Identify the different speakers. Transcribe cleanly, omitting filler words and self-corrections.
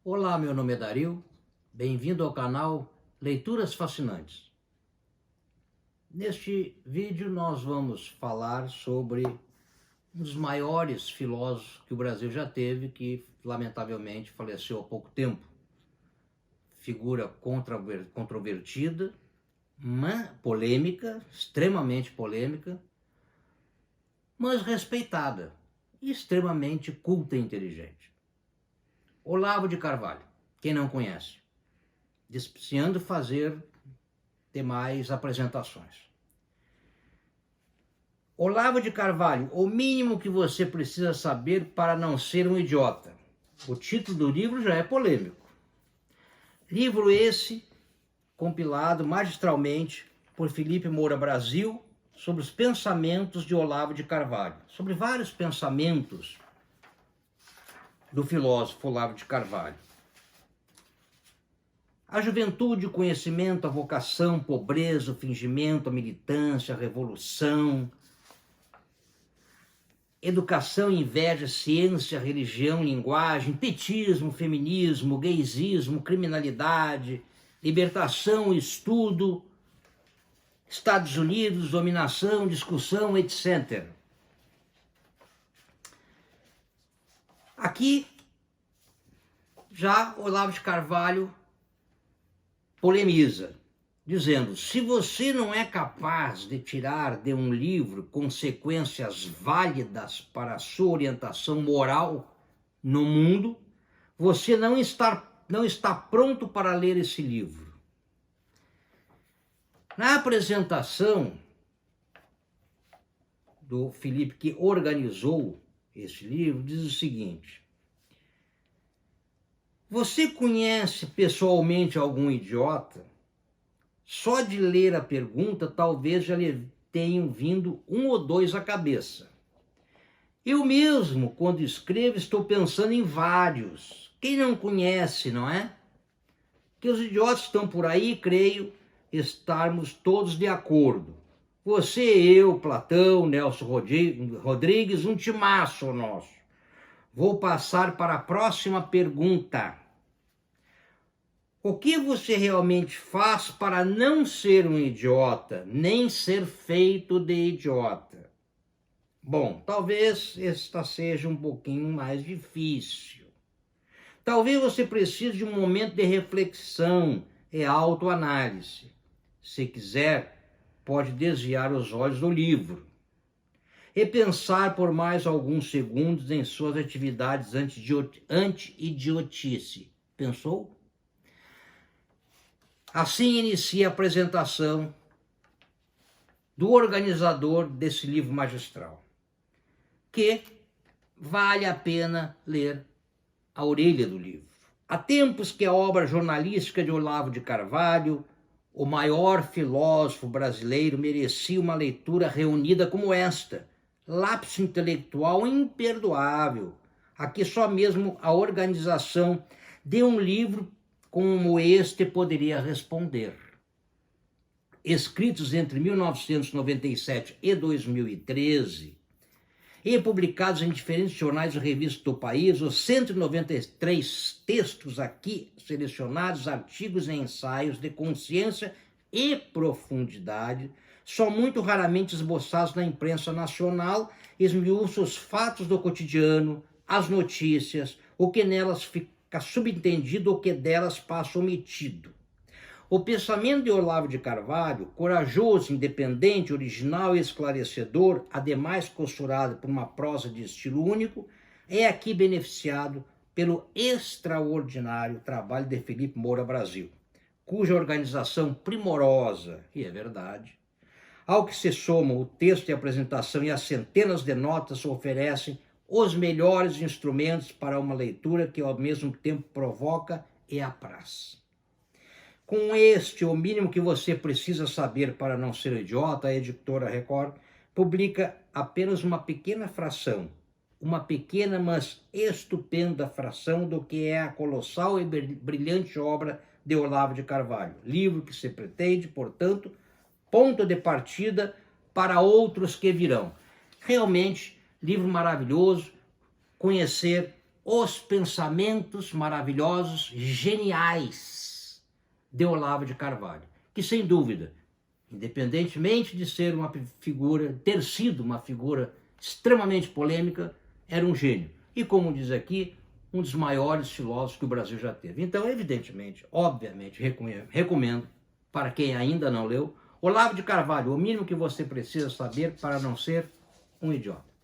Speaker 1: Olá, meu nome é Dario, bem-vindo ao canal Leituras Fascinantes. Neste vídeo nós vamos falar sobre um dos maiores filósofos que o Brasil já teve, que lamentavelmente faleceu há pouco tempo. Figura controvertida, polêmica, extremamente polêmica, mas respeitada e extremamente culta e inteligente. Olavo de Carvalho, quem não conhece, despreciando fazer demais apresentações. Olavo de Carvalho, o mínimo que você precisa saber para não ser um idiota. O título do livro já é polêmico. Livro esse compilado magistralmente por Felipe Moura Brasil sobre os pensamentos de Olavo de Carvalho, sobre vários pensamentos do filósofo Olavo de Carvalho. A juventude, o conhecimento, a vocação, pobreza, o fingimento, a militância, a revolução, educação, inveja, ciência, religião, linguagem, petismo, feminismo, gaysismo, criminalidade, libertação, estudo, Estados Unidos, dominação, discussão, etc. Aqui, já Olavo de Carvalho polemiza, dizendo: se você não é capaz de tirar de um livro consequências válidas para a sua orientação moral no mundo, você não está pronto para ler esse livro. Na apresentação do Felipe, que organizou esse livro, diz o seguinte: você conhece pessoalmente algum idiota? Só de ler a pergunta, talvez já lhe tenham vindo um ou dois à cabeça. Eu mesmo, quando escrevo, estou pensando em vários. Quem não conhece, não é? Que os idiotas estão por aí, creio estarmos todos de acordo. Você, eu, Platão, Nelson Rodrigues, um timaço nosso. Vou passar para a próxima pergunta. O que você realmente faz para não ser um idiota, nem ser feito de idiota? Bom, talvez esta seja um pouquinho mais difícil. Talvez você precise de um momento de reflexão e autoanálise. Se quiser, pode desviar os olhos do livro e pensar por mais alguns segundos em suas atividades anti-idiotice. Pensou? Assim inicia a apresentação do organizador desse livro magistral, que vale a pena ler a orelha do livro. Há tempos que a obra jornalística de Olavo de Carvalho, o maior filósofo brasileiro, merecia uma leitura reunida como esta. Lapso intelectual imperdoável. Aqui só mesmo a organização de um livro como este poderia responder. Escritos entre 1997 e 2013 e publicados em diferentes jornais e revistas do país, os 193 textos aqui selecionados, artigos e ensaios de consciência e profundidade, são muito raramente esboçados na imprensa nacional, esmiuçam os fatos do cotidiano, as notícias, o que nelas fica subentendido, o que delas passa omitido. O pensamento de Olavo de Carvalho, corajoso, independente, original e esclarecedor, ademais costurado por uma prosa de estilo único, é aqui beneficiado pelo extraordinário trabalho de Felipe Moura Brasil, cuja organização primorosa, e é verdade, ao que se somam o texto de apresentação e as centenas de notas, oferecem os melhores instrumentos para uma leitura que ao mesmo tempo provoca e apraz. Com este, o mínimo que você precisa saber para não ser idiota, a editora Record publica apenas uma pequena fração, uma pequena, mas estupenda fração do que é a colossal e brilhante obra de Olavo de Carvalho. Livro que se pretende, portanto, ponto de partida para outros que virão. Realmente, livro maravilhoso, conhecer Os Pensamentos Maravilhosos, Geniais, de Olavo de Carvalho, que sem dúvida, independentemente de ser uma figura, ter sido uma figura extremamente polêmica, era um gênio. E como diz aqui, um dos maiores filósofos que o Brasil já teve. Então, evidentemente, obviamente, recomendo, para quem ainda não leu, Olavo de Carvalho, o mínimo que você precisa saber para não ser um idiota.